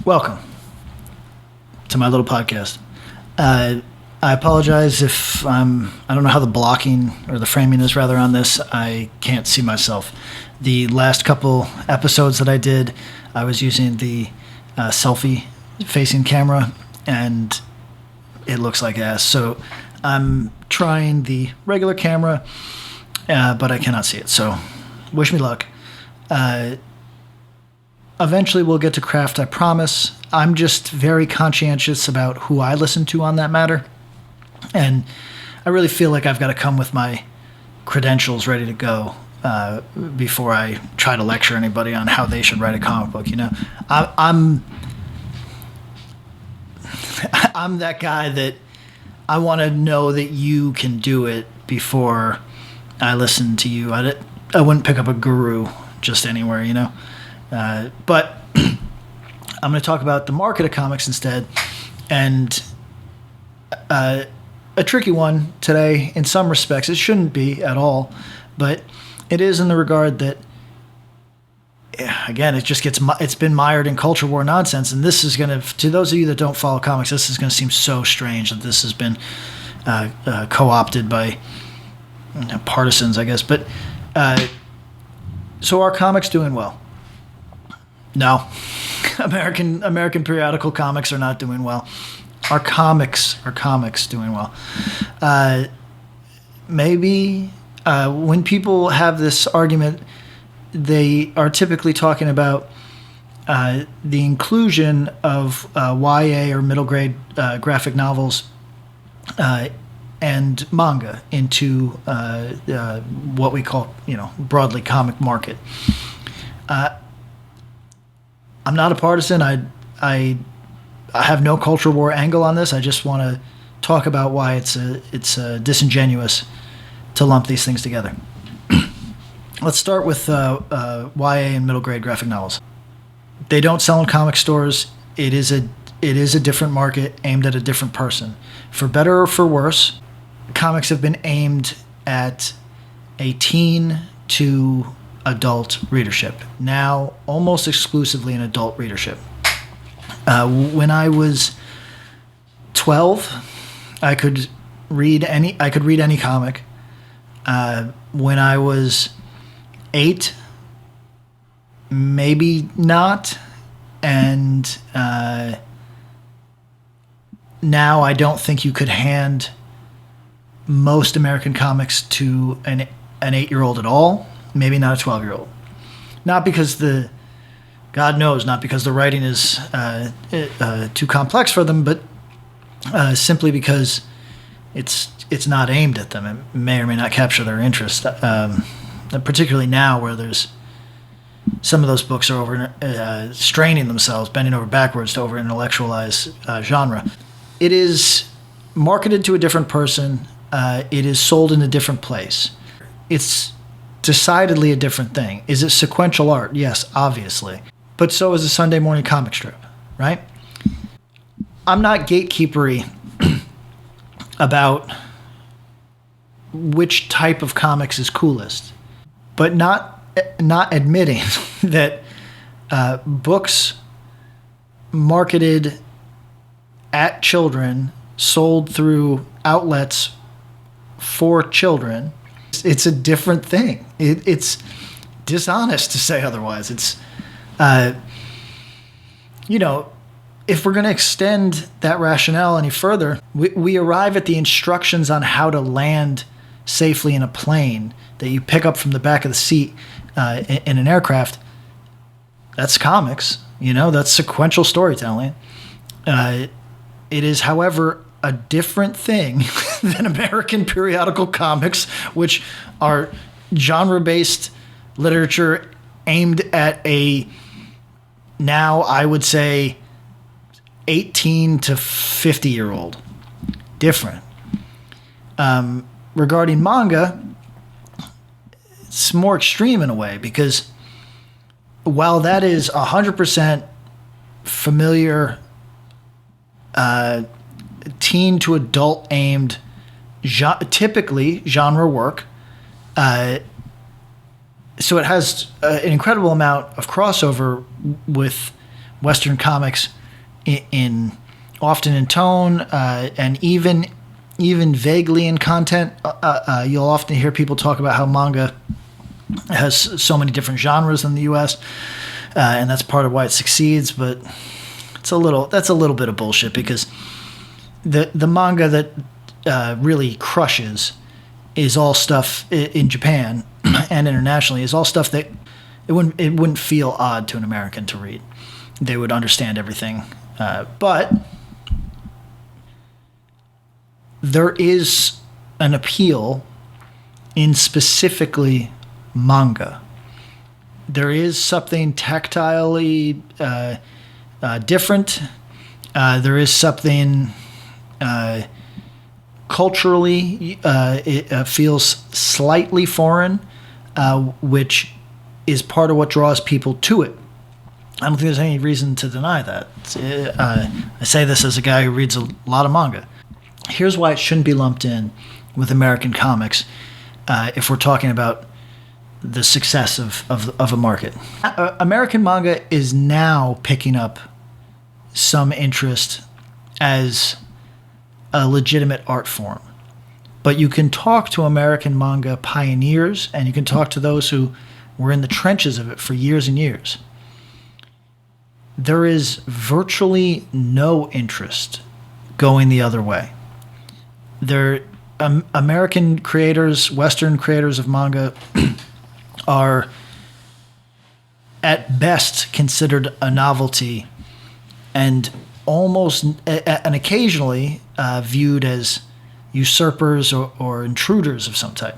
Welcome to my little podcast. I apologize if I don't know how the blocking or the framing is rather on this. I can't see myself. The last couple episodes that I did, I was using the selfie facing camera and it looks like ass. So I'm trying the regular camera, but I cannot see it. So wish me luck. Eventually we'll get to craft, I promise. I'm just very conscientious about who I listen to on that matter. And I really feel like I've got to come with my credentials ready to go before I try to lecture anybody on how they should write a comic book. You know, I'm that guy that I want to know that you can do it before I listen to you. I wouldn't pick up a guru just anywhere, you know. But I'm going to talk about the market of comics instead, and a tricky one today in some respects. It shouldn't be at all, but it is in the regard that, again, it's been mired in culture war nonsense, and this is going to those of you that don't follow comics, this is going to seem so strange that this has been co-opted by partisans, I guess. But so are comics doing well? No, American periodical comics are not doing well. Are comics doing well? Maybe when people have this argument, they are typically talking about the inclusion of YA or middle grade graphic novels and manga into what we call, broadly comic market. I'm not a partisan. I have no culture war angle on this. I just want to talk about why it's disingenuous to lump these things together. Let's start with YA and middle grade graphic novels. They don't sell in comic stores. It is a different market aimed at a different person. For better or for worse, comics have been aimed at a teen to adult readership. Now, almost exclusively an adult readership. When I was 12, I could read any comic. When I was 8, maybe not, and now I don't think you could hand most American comics to an 8-year-old at all. Maybe not a 12-year-old. Not because not because the writing is too complex for them, but simply because it's not aimed at them. It may or may not capture their interest. Particularly now, where there's some of those books are over straining themselves, bending over backwards to over intellectualize genre. It is marketed to a different person. It is sold in a different place. It's decidedly a different thing. Is it sequential art? Yes, obviously. But so is a Sunday morning comic strip, right? I'm not gatekeepery about which type of comics is coolest, but not admitting that books marketed at children, sold through outlets for children, it's a different thing. It's dishonest to say otherwise. It's, if we're going to extend that rationale any further, we arrive at the instructions on how to land safely in a plane that you pick up from the back of the seat in an aircraft. That's comics, that's sequential storytelling. It is, however, a different thing than American periodical comics, which are genre-based literature aimed at now I would say 18 to 50-year-old. Different. Regarding manga, it's more extreme in a way, because while that is 100% familiar teen to adult aimed, typically genre work, so it has an incredible amount of crossover with Western comics in often in tone and even vaguely in content. You'll often hear people talk about how manga has so many different genres in the U.S. And that's part of why it succeeds. But that's a little bit of bullshit, because the manga that really crushes is all stuff in Japan and internationally, is all stuff that it wouldn't feel odd to an American to read. They would understand everything. But there is an appeal in specifically manga. There is something tactilely different. There is something culturally it feels slightly foreign, which is part of what draws people to it. I don't think there's any reason to deny that. I say this as a guy who reads a lot of manga. Here's why it shouldn't be lumped in with American comics if we're talking about the success of a market. American manga is now picking up some interest as a legitimate art form. But you can talk to American manga pioneers, and you can talk to those who were in the trenches of it for years and years. There is virtually no interest going the other way. American creators, Western creators of manga, are at best considered a novelty, and almost and occasionally viewed as usurpers or intruders of some type.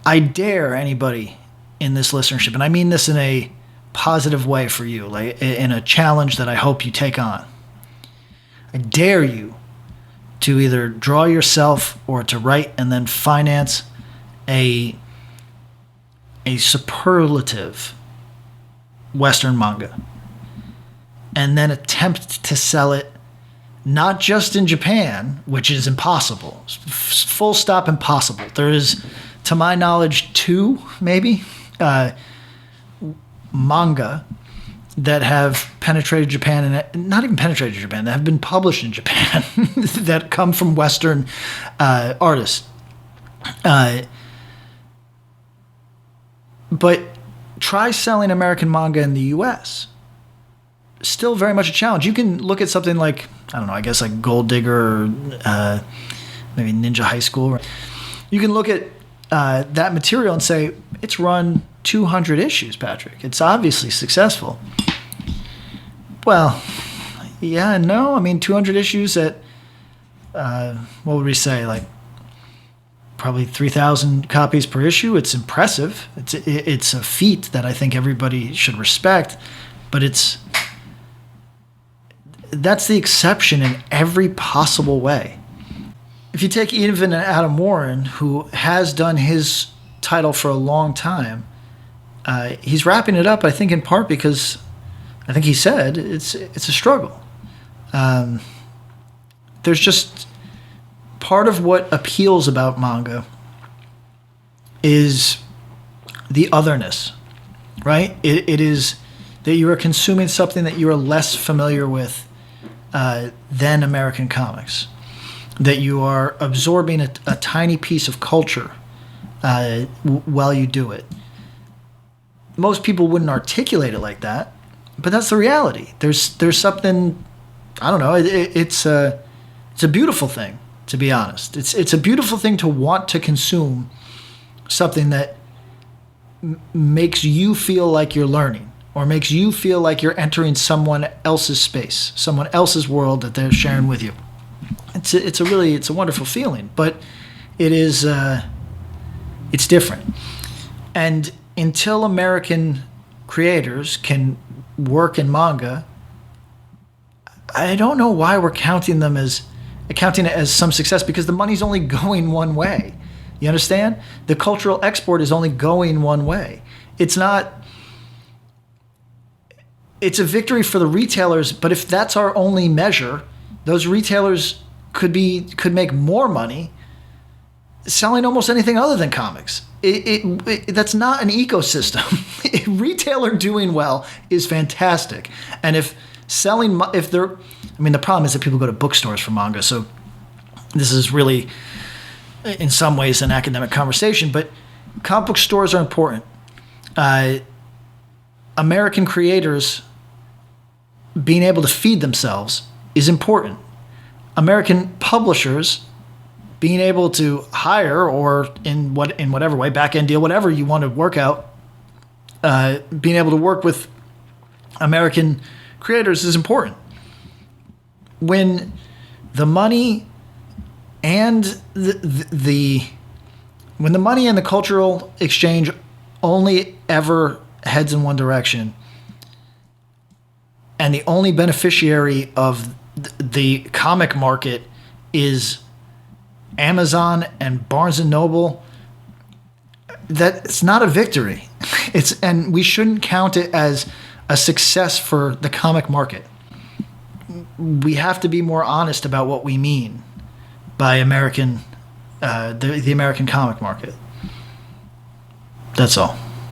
I dare anybody in this listenership, and I mean this in a positive way for you, like in a challenge that I hope you take on. I dare you to either draw yourself or to write and then finance a superlative Western manga, and then attempt to sell it not just in Japan, which is impossible, full stop impossible. There is, to my knowledge, 2 maybe manga that have penetrated Japan, and not even penetrated Japan, that have been published in Japan that come from Western artists. But try selling American manga in the U.S. Still very much a challenge. You can look at something like, I don't know, I guess like Gold Digger or maybe Ninja High School. You can look at that material and say, it's run 200 issues, Patrick. It's obviously successful. Well, yeah and no. I mean, 200 issues at, what would we say, like probably 3,000 copies per issue. It's impressive. It's a feat that I think everybody should respect, but that's the exception in every possible way. If you take even Adam Warren, who has done his title for a long time, he's wrapping it up, I think, in part because I think he said it's a struggle. There's just part of what appeals about manga is the otherness, right? It is that you are consuming something that you are less familiar with than American comics, that you are absorbing a tiny piece of culture while you do it. Most people wouldn't articulate it like that, but that's the reality. There's something, I don't know, it's a beautiful thing, to be honest. It's a beautiful thing to want to consume something that makes you feel like you're learning, or makes you feel like you're entering someone else's space, someone else's world that they're sharing with you. It's a wonderful feeling, but it's different. And until American creators can work in manga, I don't know why we're counting it as some success, because the money's only going one way. You understand? The cultural export is only going one way. It's a victory for the retailers, but if that's our only measure, those retailers could make more money selling almost anything other than comics. That's not an ecosystem. A retailer doing well is fantastic. And if the problem is that people go to bookstores for manga. So this is really, in some ways, an academic conversation, but comic book stores are important. American creators being able to feed themselves is important. American publishers being able to hire, or in whatever way, back-end deal, whatever you want to work out, being able to work with American creators is important. When the money and when the money and the cultural exchange only ever heads in one direction, and the only beneficiary of the comic market is Amazon and Barnes and Noble, that's not a victory. And we shouldn't count it as a success for the comic market. We have to be more honest about what we mean by American, the American comic market. That's all.